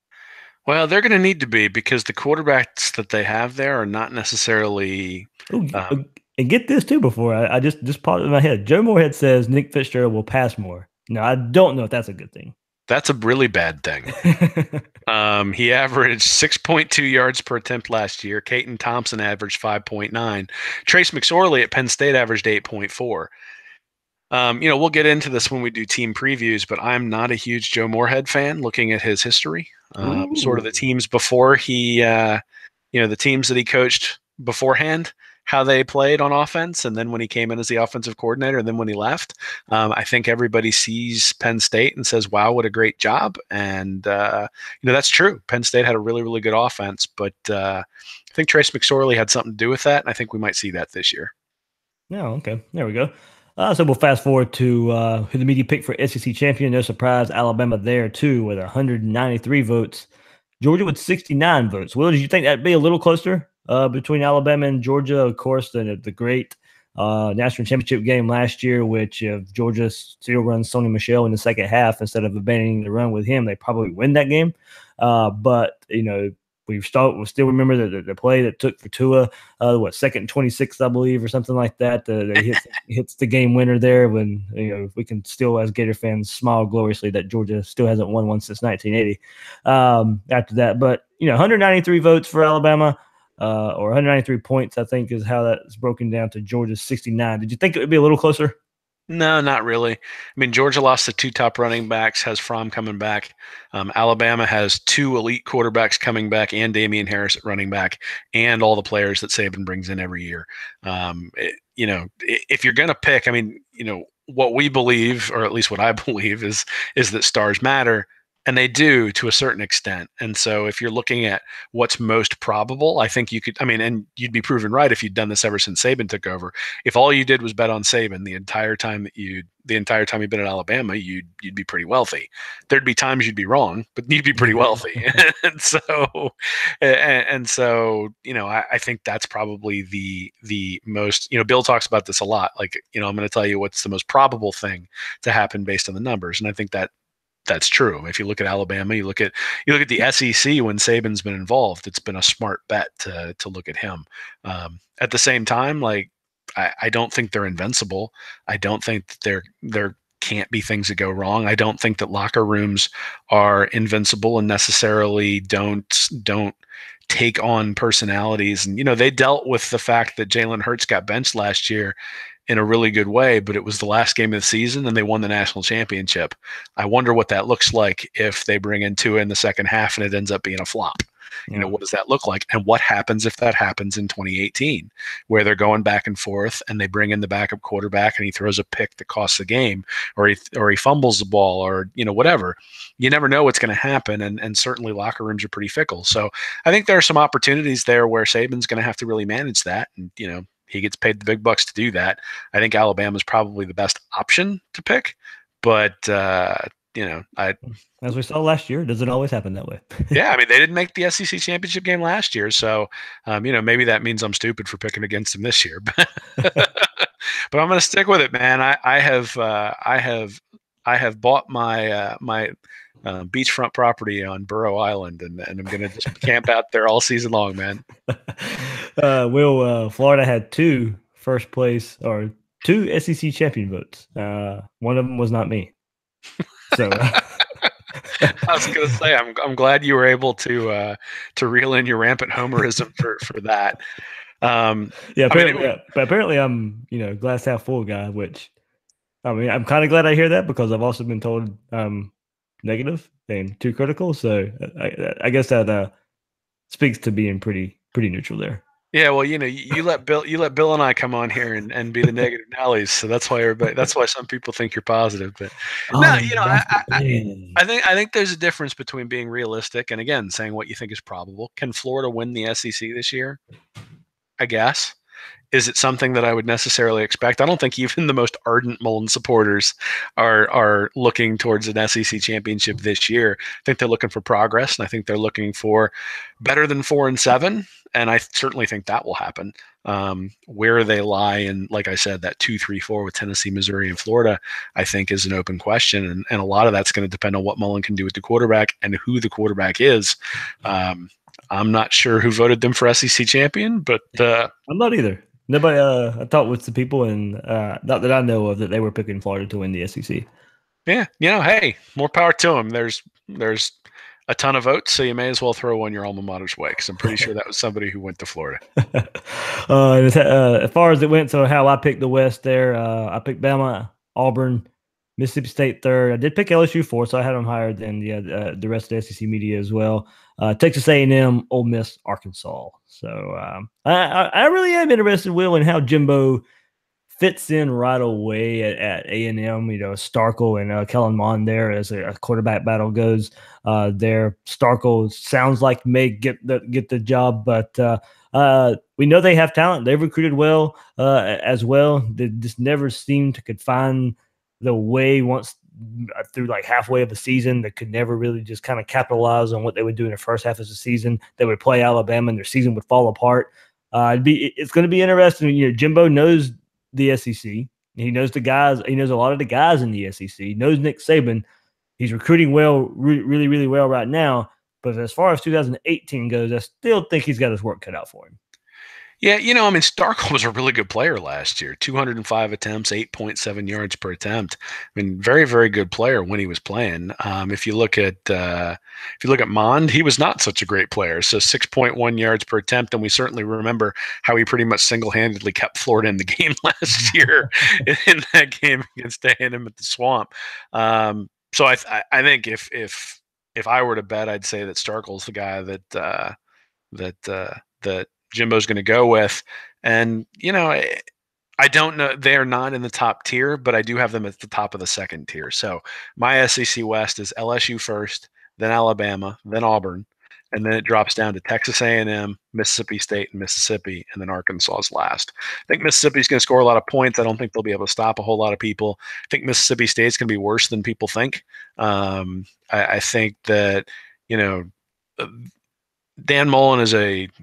Well, they're going to need to be, because the quarterbacks that they have there are not necessarily. And get this too before I just popped in my head. Joe Moorhead says Nick Fitzgerald will pass more. Now, I don't know if that's a good thing. That's a really bad thing. He averaged 6.2 yards per attempt last year. Caton Thompson averaged 5.9. Trace McSorley at Penn State averaged 8.4. We'll get into this when we do team previews, but I'm not a huge Joe Moorhead fan looking at his history. Sort of the teams before the teams that he coached beforehand, how they played on offense, and then when he came in as the offensive coordinator, and then when he left. I think everybody sees Penn State and says, wow, what a great job. And, that's true. Penn State had a really, really good offense, but I think Trace McSorley had something to do with that, and I think we might see that this year. Oh, okay. There we go. So we'll fast forward to who the media picked for SEC champion. No surprise, Alabama there, too, with 193 votes. Georgia with 69 votes. Will, did you think that'd be a little closer between Alabama and Georgia? Of course, the great national championship game last year, which if Georgia still runs Sony Michel in the second half instead of abandoning the run with him, they probably win that game. But we still remember the play that took for Tua, second 26, I believe, or something like that. That hits the game winner there. When we can still, as Gator fans, smile gloriously that Georgia still hasn't won one since 1980. After that, but 193 votes for Alabama, or 193 points, I think, is how that's broken down to Georgia's 69. Did you think it would be a little closer? No, not really. I mean, Georgia lost the two top running backs, has Fromm coming back. Alabama has two elite quarterbacks coming back, and Damian Harris at running back, and all the players that Saban brings in every year. If you're going to pick, what we believe, or at least what I believe, is that stars matter. And they do to a certain extent. And so if you're looking at what's most probable, I think you could, and you'd be proven right if you'd done this ever since Saban took over. If all you did was bet on Saban the entire time that you the entire time you've been at Alabama, you'd be pretty wealthy. There'd be times you'd be wrong, but you'd be pretty wealthy. And so, I think that's probably the most, Bill talks about this a lot. Like, I'm going to tell you what's the most probable thing to happen based on the numbers. And I think that's true. If you look at Alabama, you look at the SEC when Saban's been involved, it's been a smart bet to look at him. At the same time, like I don't think they're invincible. I don't think that there can't be things that go wrong. I don't think that locker rooms are invincible and necessarily don't take on personalities. And they dealt with the fact that Jalen Hurts got benched last year in a really good way, but it was the last game of the season and they won the national championship. I wonder what that looks like if they bring in Tua in the second half and it ends up being a flop. What does that look like? And what happens if that happens in 2018, where they're going back and forth and they bring in the backup quarterback and he throws a pick that costs the game, or he fumbles the ball, or whatever. You never know what's going to happen, and certainly locker rooms are pretty fickle. So I think there are some opportunities there where Saban's going to have to really manage that, and he gets paid the big bucks to do that. I think Alabama's probably the best option to pick, but as we saw last year, it doesn't always happen that way. Yeah, I mean, they didn't make the SEC championship game last year, so maybe that means I'm stupid for picking against them this year. But I'm going to stick with it, man. I have bought my beachfront property on Burrow Island, and I'm going to just camp out there all season long, man. Florida had two SEC champion votes. One of them was not me. So I was going to say, I'm glad you were able to reel in your rampant homerism for that. Apparently I'm glass half full guy, which I'm kind of glad I hear that, because I've also been told negative and too critical. So I guess that speaks to being pretty neutral there. Yeah, well, you let Bill and I come on here and be the negative Nellies, so that's why some people think you're positive. But I think there's a difference between being realistic and, again, saying what you think is probable. Can Florida win the SEC this year? I guess. Is it something that I would necessarily expect? I don't think even the most ardent Mullen supporters are looking towards an SEC championship this year. I think they're looking for progress, and I think they're looking for better than 4-7, and I certainly think that will happen. Where they lie in, like I said, that 2-3-4 with Tennessee, Missouri, and Florida, I think is an open question, and a lot of that's going to depend on what Mullen can do with the quarterback and who the quarterback is. I'm not sure who voted them for SEC champion, but I'm not either. Nobody. I talked with some people, and not that I know of, that they were picking Florida to win the SEC. Yeah, hey, more power to them. There's a ton of votes, so you may as well throw one your alma mater's way, because I'm pretty sure that was somebody who went to Florida. As far as it went, so how I picked the West there, I picked Bama, Auburn, Mississippi State third. I did pick LSU fourth, so I had them higher than the rest of the SEC media as well. Texas A&M, Ole Miss, Arkansas. So I really am interested, Will, in how Jimbo fits in right away at A&M. Starkel and Kellen Mond there as a quarterback battle goes. There, Starkel sounds like may get the job, but we know they have talent. They've recruited well as well. They just never seemed to could find the way once through like halfway of the season. They could never really just kind of capitalize on what they would do in the first half of the season. They would play Alabama and their season would fall apart. It's going to be interesting. Jimbo knows the SEC. He knows the guys. He knows a lot of the guys in the SEC. He knows Nick Saban. He's recruiting well, really, really well right now. But as far as 2018 goes, I still think he's got his work cut out for him. Yeah, Starkel was a really good player last year. 205 attempts, 8.7 yards per attempt. Very, very good player when he was playing. If you look at Mond, he was not such a great player. So 6.1 yards per attempt, and we certainly remember how he pretty much single-handedly kept Florida in the game last year in that game against A&M at the Swamp. So I think if I were to bet, I'd say that Starkel's the guy that Jimbo's going to go with. And, I don't know. They're not in the top tier, but I do have them at the top of the second tier. So my SEC West is LSU first, then Alabama, then Auburn, and then it drops down to Texas A&M, Mississippi State, and Mississippi, and then Arkansas is last. I think Mississippi's going to score a lot of points. I don't think they'll be able to stop a whole lot of people. I think Mississippi State's going to be worse than people think. I think that, Dan Mullen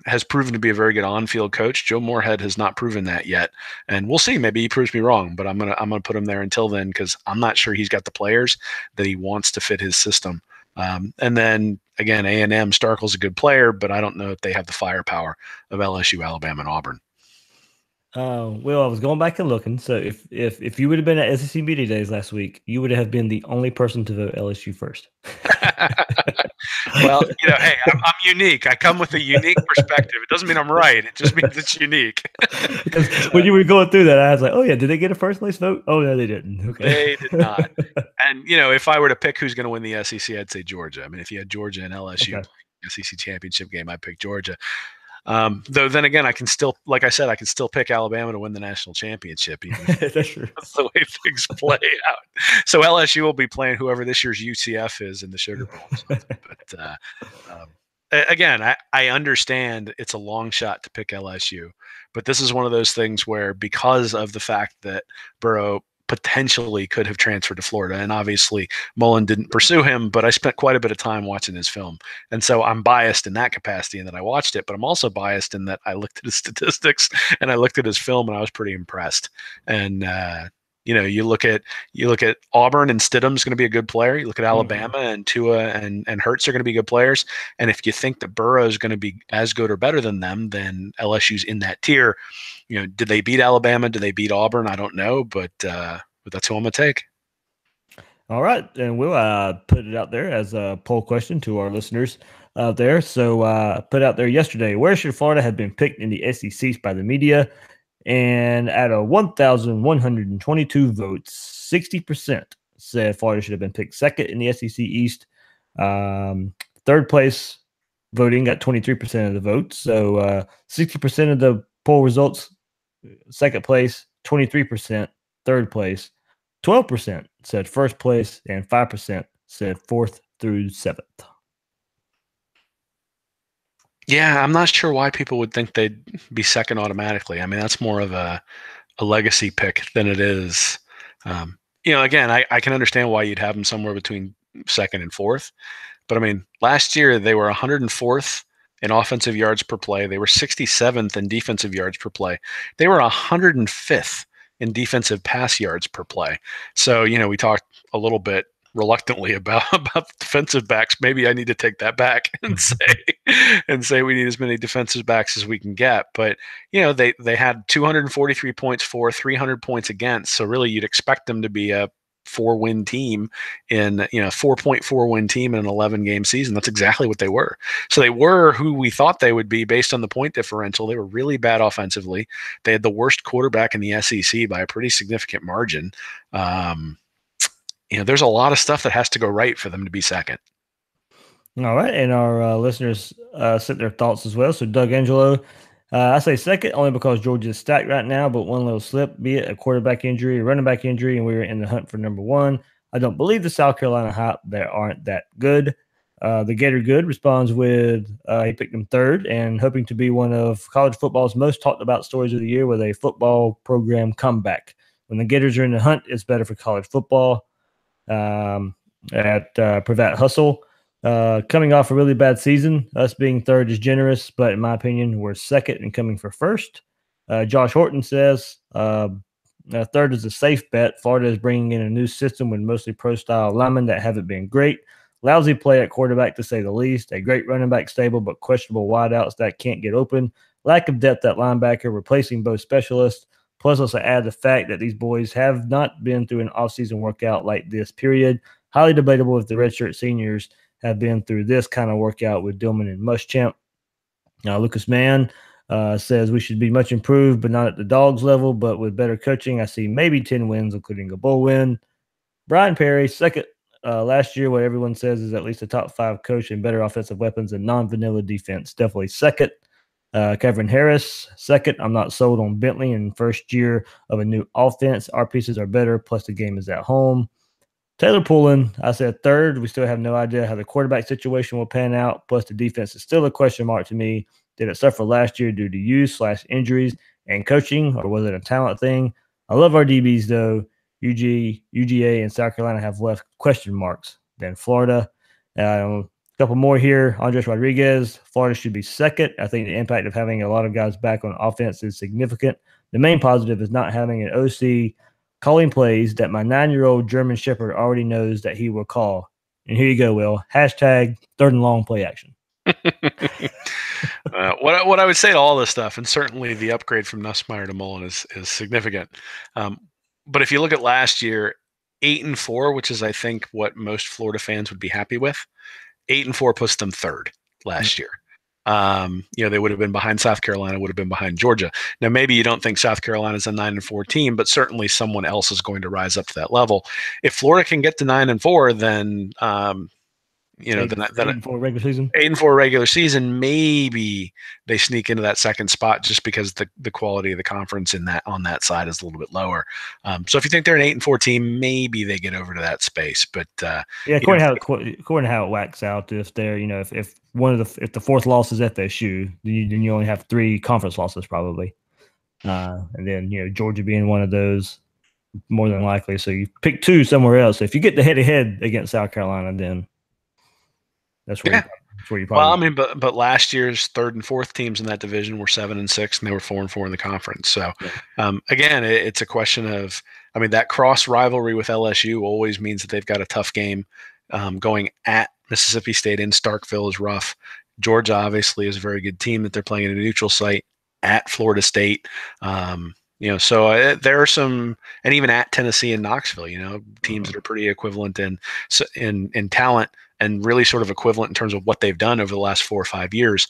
has proven to be a very good on-field coach. Joe Moorhead has not proven that yet, and we'll see. Maybe he proves me wrong, but I'm gonna put him there until then because I'm not sure he's got the players that he wants to fit his system. And then again, A&M, Starkel's a good player, but I don't know if they have the firepower of LSU, Alabama, and Auburn. Well, I was going back and looking. So if you would have been at SEC Media Days last week, you would have been the only person to vote LSU first. Well, hey, I'm unique. I come with a unique perspective. It doesn't mean I'm right. It just means it's unique. Because when you were going through that, I was like, oh, yeah, did they get a first place vote? Oh, no, they didn't. Okay. They did not. And, if I were to pick who's going to win the SEC, I'd say Georgia. I mean, if you had Georgia and LSU playing the SEC championship game, I'd pick Georgia. Though then again, I can still pick Alabama to win the national championship. That's true. That's the way things play out. So LSU will be playing whoever this year's UCF is in the Sugar Bowl. But again, I understand it's a long shot to pick LSU, but this is one of those things where because of the fact that Burrow potentially could have transferred to Florida. And obviously Mullen didn't pursue him, but I spent quite a bit of time watching his film. And so I'm biased in that capacity in that I watched it, but I'm also biased in that I looked at his statistics and I looked at his film and I was pretty impressed. And, you look at Auburn and Stidham's going to be a good player. You look at Alabama and Tua and Hurts are going to be good players. And if you think that Burrow is going to be as good or better than them, then LSU's in that tier. Did they beat Alabama? Did they beat Auburn? I don't know, but that's who I'm going to take. All right. And we'll put it out there as a poll question to our listeners out there. So put out there yesterday, where should Florida have been picked in the SEC by the media? And out of 1,122 votes, 60% said Florida should have been picked second in the SEC East. Third place voting got 23% of the votes. So 60% of the poll results, second place, 23%, third place, 12% said first place, and 5% said fourth through seventh. Yeah, I'm not sure why people would think they'd be second automatically. I mean, that's more of a legacy pick than it is. Again, I can understand why you'd have them somewhere between second and fourth. But, I mean, last year they were 104th in offensive yards per play. They were 67th in defensive yards per play. They were 105th in defensive pass yards per play. So, we talked a little bit reluctantly about defensive backs. Maybe I need to take that back and say we need as many defensive backs as we can get. But they had 243 points for, 300 points against. So really, you'd expect them to be a 4-win team in 4.4 win team in an 11-game season. That's exactly what they were. So they were who we thought they would be based on the point differential. They were really bad offensively. They had the worst quarterback in the SEC by a pretty significant margin. There's a lot of stuff that has to go right for them to be second. All right. And our listeners sent their thoughts as well. So Doug Angelo, I say second only because Georgia's stacked right now, but one little slip, be it a quarterback injury, a running back injury, and we were in the hunt for number one. I don't believe the South Carolina hype. They aren't that good. The Gator Good responds with he picked them third and hoping to be one of college football's most talked about stories of the year with a football program comeback. When the Gators are in the hunt, it's better for college football. At Pravat Hustle, coming off a really bad season, us being third is generous, but in my opinion, we're second and coming for first. Josh Horton says third is a safe bet. Florida is bringing in a new system with mostly pro-style linemen that haven't been great. Lousy play at quarterback, to say the least. A great running back stable, but questionable wideouts that can't get open. Lack of depth at linebacker, replacing both specialists. Plus, also add the fact that these boys have not been through an offseason workout like this, period. Highly debatable if the redshirt seniors have been through this kind of workout with Dillman and Muschamp. Lucas Mann says we should be much improved, but not at the Dogs level. But with better coaching, I see maybe 10 wins, including a bowl win. Brian Perry, second. Last year, what everyone says is at least a top 5 coach and better offensive weapons and non-vanilla defense. Definitely second. Kevin Harris, second. I'm not sold on Bentley in first year of a new offense. Our pieces are better, plus the game is at home. Taylor Pullen, I said third. We still have no idea how the quarterback situation will pan out. Plus, the defense is still a question mark to me. Did it suffer last year due to use/injuries and coaching, or was it a talent thing? I love our DBs though. UGA, and South Carolina have left question marks. Then Florida, a couple more here. Andres Rodriguez, Florida should be second. I think the impact of having a lot of guys back on offense is significant. The main positive is not having an OC calling plays that my 9-year-old German Shepherd already knows that he will call. And here you go, Will. Hashtag third and long play action. What I would say to all this stuff, and certainly the upgrade from Nussmeier to Mullen is significant. But if you look at last year, 8-4, which is I think what most Florida fans would be happy with, 8-4 puts them third last year. They would have been behind South Carolina, would have been behind Georgia. Now, maybe you don't think South Carolina is a 9-4 team, but certainly someone else is going to rise up to that level. If Florida can get to 9-4, then 8-4 regular season. 8-4 regular season, maybe they sneak into that second spot just because the quality of the conference on that side is a little bit lower. So if you think they're an 8-4 team, maybe they get over to that space. But according to how it whacks out, if they're if if the fourth loss is FSU, then you only have 3 conference losses probably, and then Georgia being one of those more than likely. So you pick 2 somewhere else. So if you get the head-to-head against South Carolina, then that's where you probably. Well, I mean, but last year's third and fourth teams in that division were 7-6, and they were 4-4 in the conference. So, again, it's a question of, I mean, that cross rivalry with LSU always means that they've got a tough game. Going at Mississippi State in Starkville is rough. Georgia obviously is a very good team that they're playing at a neutral site at Florida State. So there are some, and even at Tennessee and Knoxville, teams that are pretty equivalent in talent and really sort of equivalent in terms of what they've done over the last 4 or 5 years.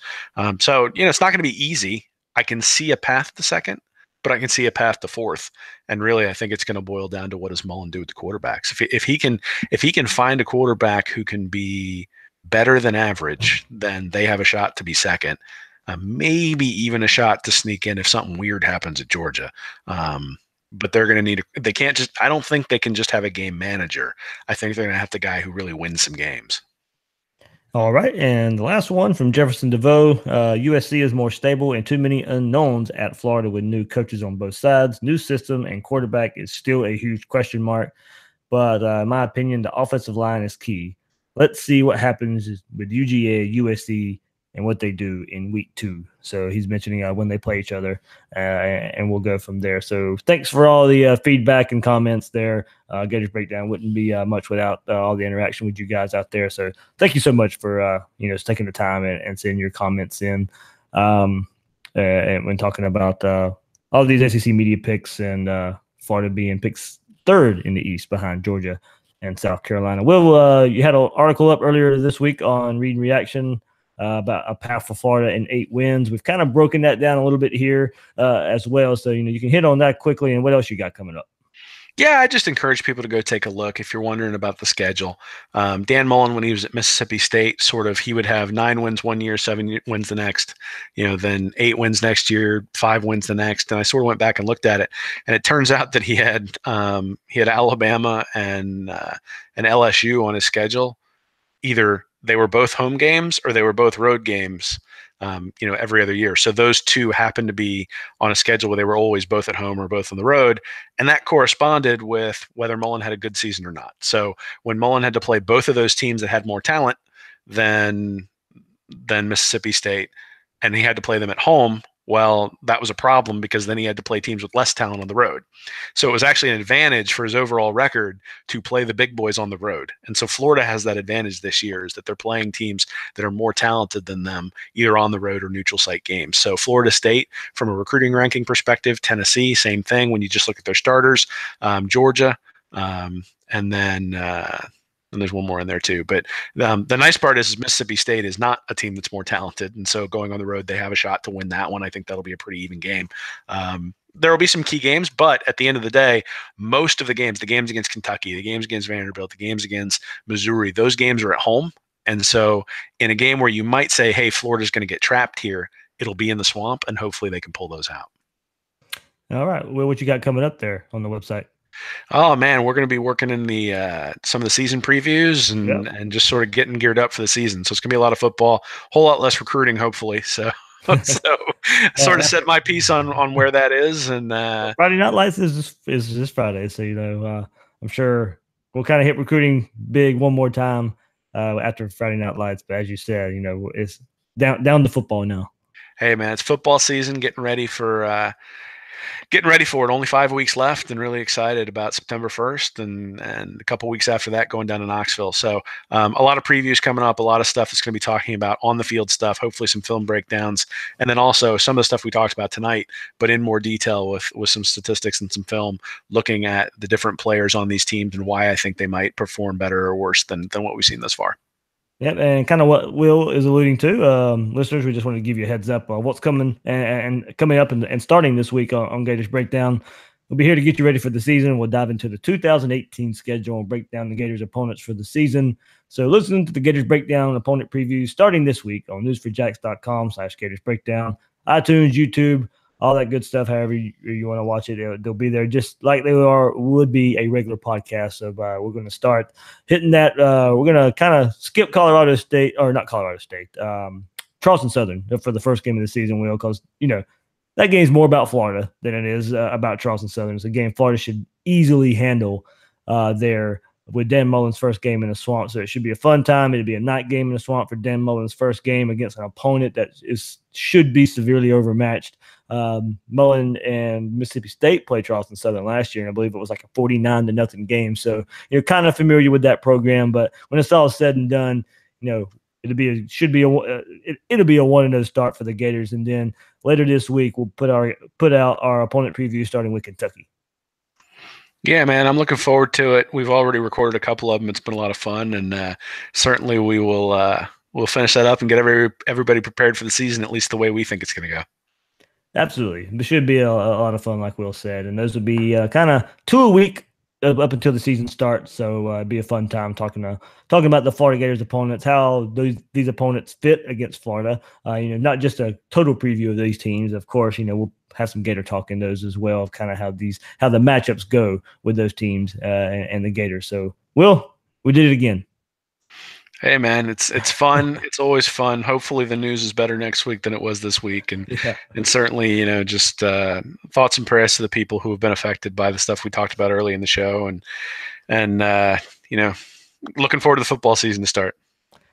So it's not going to be easy. I can see a path to second, but I can see a path to fourth. And really, I think it's going to boil down to what does Mullen do with the quarterbacks. If he can find a quarterback who can be better than average, then they have a shot to be second. Maybe even a shot to sneak in if something weird happens at Georgia. But they're going to they can't just, I don't think they can just have a game manager. I think they're going to have the guy who really wins some games. All right. And the last one from Jefferson DeVoe, USC is more stable and too many unknowns at Florida with new coaches on both sides. New system and quarterback is still a huge question mark. But in my opinion, the offensive line is key. Let's see what happens with UGA, USC, and what they do in week 2. So he's mentioning when they play each other, and we'll go from there. So thanks for all the feedback and comments there. Gators Breakdown wouldn't be much without all the interaction with you guys out there. So thank you so much for taking the time and sending your comments in, and when talking about all these SEC media picks and Florida being picked third in the East behind Georgia and South Carolina. Will, you had an article up earlier this week on Read and Reaction about a path for Florida and 8 wins. We've kind of broken that down a little bit here as well. So, you can hit on that quickly. And what else you got coming up? Yeah, I just encourage people to go take a look if you're wondering about the schedule. Dan Mullen, when he was at Mississippi State, he would have 9 wins one year, 7 wins the next, then 8 wins next year, 5 wins the next. And I sort of went back and looked at it, and it turns out that he had Alabama and LSU on his schedule. Either they were both home games or they were both road games, every other year. So those 2 happened to be on a schedule where they were always both at home or both on the road. And that corresponded with whether Mullen had a good season or not. So when Mullen had to play both of those teams that had more talent than Mississippi State, and he had to play them at home, well, that was a problem because then he had to play teams with less talent on the road. So it was actually an advantage for his overall record to play the big boys on the road. And so Florida has that advantage this year, is that they're playing teams that are more talented than them, either on the road or neutral site games. So Florida State, from a recruiting ranking perspective, Tennessee, same thing when you just look at their starters, Georgia, and then and there's one more in there too. But the nice part is Mississippi State is not a team that's more talented. And so going on the road, they have a shot to win that one. I think that'll be a pretty even game. There will be some key games, but at the end of the day, most of the games against Kentucky, the games against Vanderbilt, the games against Missouri, those games are at home. And so in a game where you might say, hey, Florida's going to get trapped here, it'll be in the swamp, and hopefully they can pull those out. All right. Well, what you got coming up there on the website? Oh man, we're going to be working in the some of the season previews Yep. and just sort of getting geared up for the season. So it's going to be a lot of football, whole lot less recruiting, hopefully. So so sort of set my piece on where that is, and Friday Night Lights is this Friday, so I'm sure we'll kind of hit recruiting big one more time after Friday Night Lights. But as you said, it's down to football now. hey man, it's football season, getting ready for it. Only 5 weeks left, and really excited about September 1st, and a couple weeks after that, going down to Knoxville. So a lot of previews coming up, a lot of stuff that's going to be talking about on the field stuff. Hopefully, some film breakdowns, and then also some of the stuff we talked about tonight, but in more detail with some statistics and some film, looking at the different players on these teams and why I think they might perform better or worse than what we've seen thus far. Yep, and kind of what Will is alluding to, listeners, we just want to give you a heads up on what's coming and coming up and starting this week on Gators Breakdown. We'll be here to get you ready for the season. We'll dive into the 2018 schedule and break down the Gators' opponents for the season. So listen to the Gators Breakdown opponent previews starting this week on newsforjacks.com/Gators Breakdown, iTunes, YouTube, all that good stuff. However you want to watch it, they'll be there just like they would be a regular podcast. So we're going to start hitting that. We're going to kind of skip Colorado State, or not Colorado State, Charleston Southern for the first game of the season, Will, because that game's more about Florida than it is about Charleston Southern. It's a game Florida should easily handle there with Dan Mullen's first game in the Swamp. So it should be a fun time. It'll be a night game in the Swamp for Dan Mullen's first game against an opponent that should be severely overmatched. Mullen and Mississippi State played Charleston Southern last year, and I believe it was like a 49-0 game. So you're kind of familiar with that program. But when it's all said and done, it'll be a 1-0 start for the Gators, and then later this week we'll put out our opponent preview starting with Kentucky. Yeah, man, I'm looking forward to it. We've already recorded a couple of them. It's been a lot of fun, and certainly we'll finish that up and get everybody prepared for the season, at least the way we think it's going to go. Absolutely. It should be a lot of fun, like Will said. And those will be kind of 2 a week up until the season starts. So it'd be a fun time talking about the Florida Gators opponents, how these opponents fit against Florida. Not just a total preview of these teams. Of course, we'll have some Gator talk in those as well, of kind of how the matchups go with those teams and the Gators. So, Will, we did it again. Hey man, it's fun. It's always fun. Hopefully the news is better next week than it was this week, and certainly just thoughts and prayers to the people who have been affected by the stuff we talked about early in the show, and looking forward to the football season to start.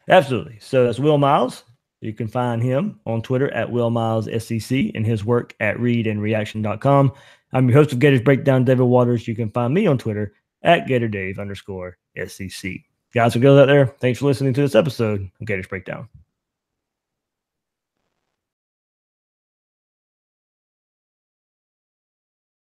Absolutely. So that's Will Miles. You can find him on Twitter at WillMilesSEC and his work at readandreaction.com. I'm your host of Gators Breakdown, David Waters. You can find me on Twitter at GatorDave_SEC. Guys and girls out there, thanks for listening to this episode of Gators Breakdown.